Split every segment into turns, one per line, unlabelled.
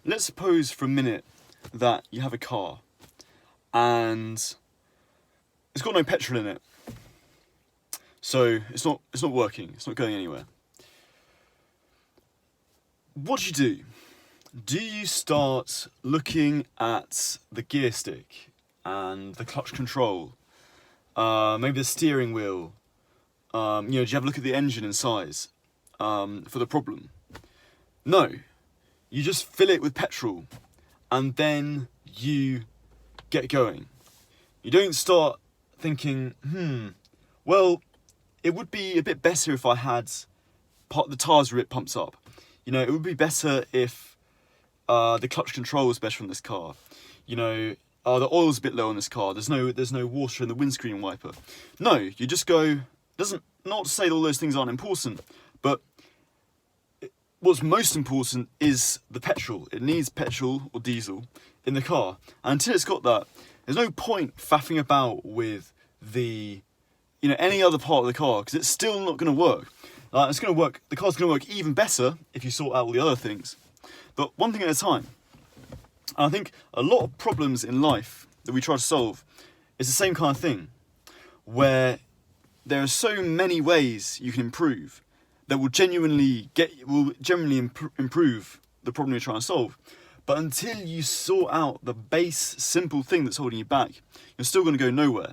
let's suppose for a minute that you have a car and it's got no petrol in it. So it's not working, it's not going anywhere. What do you do? Do you start looking at the gear stick and the clutch control, maybe the steering wheel? Do you have a look at the engine and size for the problem? No, you just fill it with petrol and then you get going. You don't start thinking, well, it would be a bit better if I had the tyres were a bit pumped up. It would be better if the clutch control was better on this car. The oil's a bit low on this car. There's no water in the windscreen wiper. No, you just go. Not to say that all those things aren't important, but what's most important is the petrol. It needs petrol or diesel in the car. And until it's got that, there's no point faffing about with any other part of the car, because it's still not going to work. It's going to work. The car's going to work even better if you sort out all the other things. But one thing at a time. And I think a lot of problems in life that we try to solve is the same kind of thing, where there are so many ways you can improve that will genuinely improve the problem you're trying to solve. But until you sort out the base simple thing that's holding you back, you're still going to go nowhere.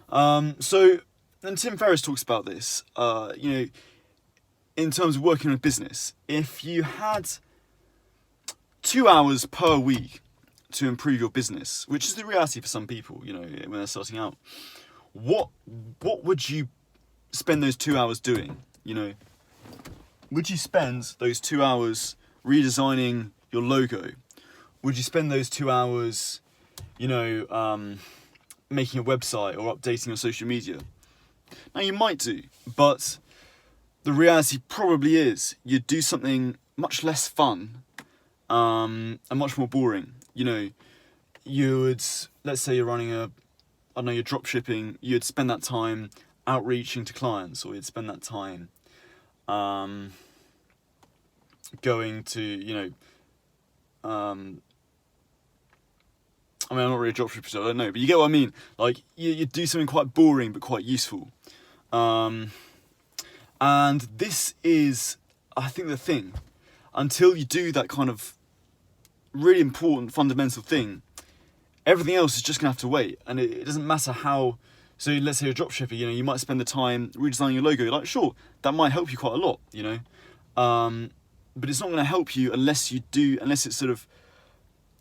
And Tim Ferriss talks about this, in terms of working on a business. If you had 2 hours per week to improve your business, which is the reality for some people, when they're starting out, what would you spend those 2 hours doing? Would you spend those 2 hours redesigning your logo? Would you spend those 2 hours, making a website or updating your social media? Now, you might do, but the reality probably is you'd do something much less fun and much more boring. You would, let's say you're running you're drop shipping, you'd spend that time outreaching to clients, or you'd spend that time going to, I'm not really a dropshipper, so I don't know, but you get what I mean. Like, you do something quite boring but quite useful. And this is, I think, the thing. Until you do that kind of really important fundamental thing, everything else is just going to have to wait. And it doesn't matter how. So let's say you're a dropshipper, you might spend the time redesigning your logo. You're like, sure, that might help you quite a lot, but it's not going to help you unless it's sort of,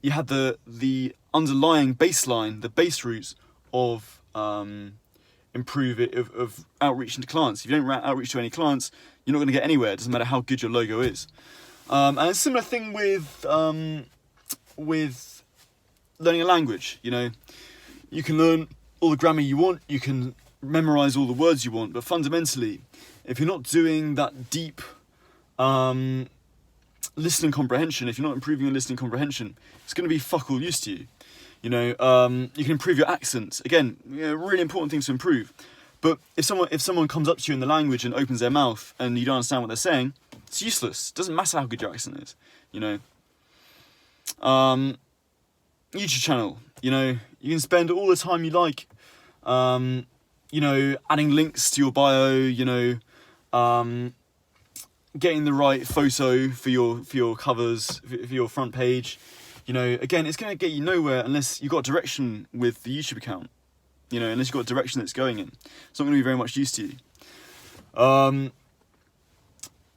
you had the underlying baseline, the base roots of of outreaching to clients. If you don't outreach to any clients, you're not going to get anywhere. It doesn't matter how good your logo is. And it's a similar thing with learning a language. You can learn all the grammar you want, you can memorize all the words you want, but fundamentally, if you're not doing that deep listening comprehension, if you're not improving your listening comprehension, it's going to be fuck all use to you. You can improve your accent. Again, really important things to improve. But if someone comes up to you in the language and opens their mouth and you don't understand what they're saying, it's useless. It doesn't matter how good your accent is. YouTube channel. You can spend all the time you like. Adding links to your bio. Getting the right photo for your covers, for your front page. Again, it's going to get you nowhere unless you've got direction with the YouTube account. Unless you've got a direction that's going in. It's not going to be very much use to you.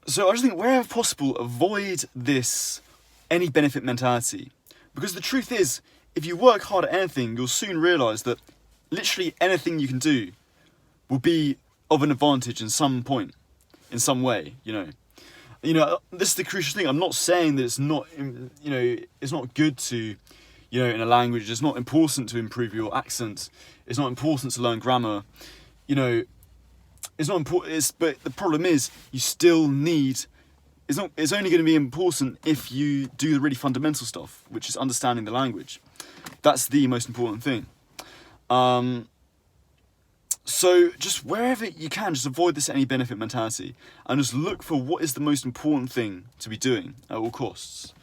So I just think, wherever possible, avoid this any benefit mentality. Because the truth is, if you work hard at anything, you'll soon realise that literally anything you can do will be of an advantage in some point, in some way, this is the crucial thing. I'm not saying that it's not, it's not good to, in a language, it's not important to improve your accent. It's not important to learn grammar. It's not important. But the problem is, you still need. It's only going to be important if you do the really fundamental stuff, which is understanding the language. That's the most important thing. So just wherever you can, just avoid this any benefit mentality and just look for what is the most important thing to be doing at all costs.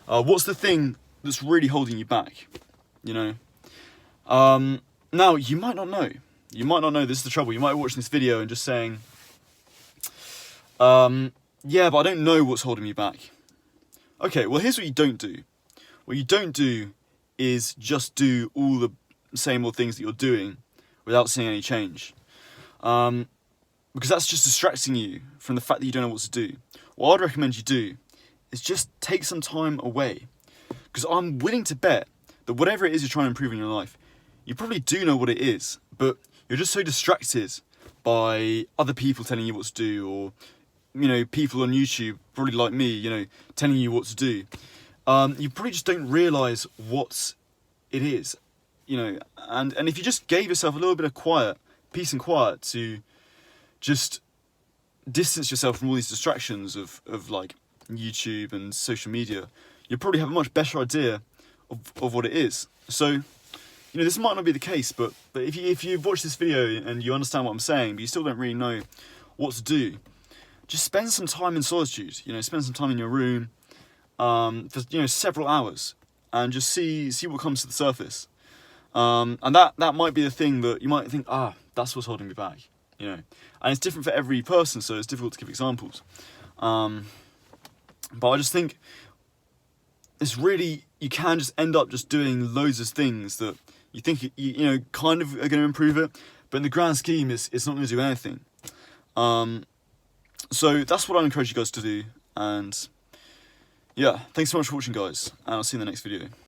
What's the thing that's really holding you back? You know. Now you might not know. You might not know. This is the trouble. You might be watching this video and just saying, yeah, but I don't know what's holding me back. Okay, well here's what you don't do. What you don't do is just do all the same old things that you're doing without seeing any change. Because that's just distracting you from the fact that you don't know what to do. What I'd recommend you do is just take some time away. Because I'm willing to bet that whatever it is you're trying to improve in your life, you probably do know what it is, but you're just so distracted by other people telling you what to do, or, you know, people on YouTube, probably like me, you know, telling you what to do. You probably just don't realise what it is, you know, and if you just gave yourself a little bit of peace and quiet to just distance yourself from all these distractions of like YouTube and social media, you'll probably have a much better idea of what it is. So, you know, this might not be the case, but if you've watched this video and you understand what I'm saying, but you still don't really know what to do, just spend some time in solitude. You know, spend some time in your room for, you know, several hours, and just see what comes to the surface. And that might be the thing that you might think, that's what's holding me back. You know, and it's different for every person, so it's difficult to give examples. But I just think it's really, you can just end up just doing loads of things that you think you know kind of are going to improve it, but in the grand scheme, it's not going to do anything. So that's what I encourage you guys to do. And yeah, thanks so much for watching, guys, and I'll see you in the next video.